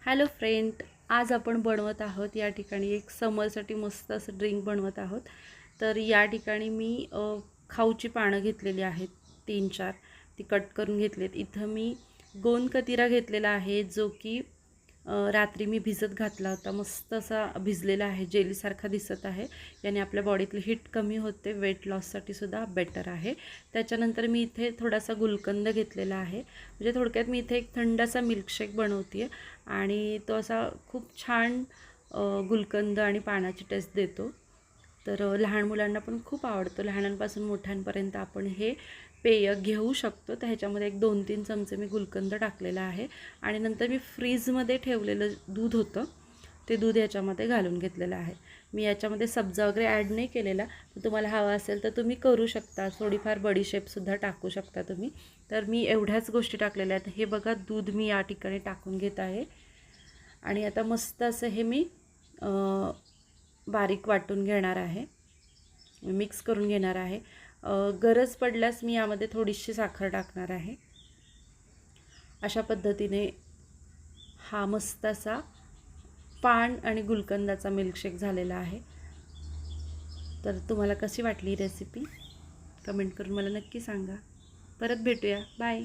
Hello friend, आज आपण बनवत आहोत या ठिकाणी एक समरसाठी मस्त असं ड्रिंक बनवत आहोत। तर या ठिकाणी मी खाऊची पानं घेतलेली आहेत 3-4, ती कट करून घेतलेत। इथं मी गोंदकतिरा घेतलेला आहे जो की रात्री मी भिजत घातला होता। मस्त असा भिजलेला आहे, जेलीसारखा दिसत आहे। याने आपल्या बॉडीतली हीट कमी होते, वेट लॉससाठी सुद्धा बेटर आहे। त्याच्यानंतर मी इथे थोडासा गुलकंद घेतलेला आहे। म्हणजे थोडक्यात मी इथे एक थंड असा मिल्कशेक बनवते आहे आणि तो असा खूप छान गुलकंद आणि पाण्याची टेस्ट देतो। तर लहान मुलांना पण खूप आवडतो, लहानांपासून मोठ्यांपर्यंत आपण हे पेय घेऊ शकतो। तर ह्याच्यामध्ये एक 2-3 चमचे मी गुलकंद टाकलेला आहे आणि नंतर मी फ्रीजमध्ये ठेवलेलं दूध होतं ते दूध याच्यामध्ये घालून घेतलेलं आहे। मी याच्यामध्ये सब्जा वगैरे ॲड नाही केलेला, तर तुम्हाला हवा असेल तर तुम्ही करू शकता। थोडीफार बडीशेपसुद्धा टाकू शकता तुम्ही। तर मी एवढ्याच गोष्टी टाकलेल्या आहेत। हे बघा, दूध मी या ठिकाणी टाकून घेत आहे आणि आता मस्त असं हे मी बारीक वाटून घेणार आहे, मिक्स करून घेणार आहे। गरज पडल्यास मी यामध्ये थोडीशी साखर टाकणार आहे। अशा पद्धतीने हा मस्त असा पान आणि गुलकंदाचा मिल्कशेक झालेला आहे। तर तुम्हाला कशी वाटली रेसिपी कमेंट करून मला नक्की सांगा। परत भेटूया, बाय।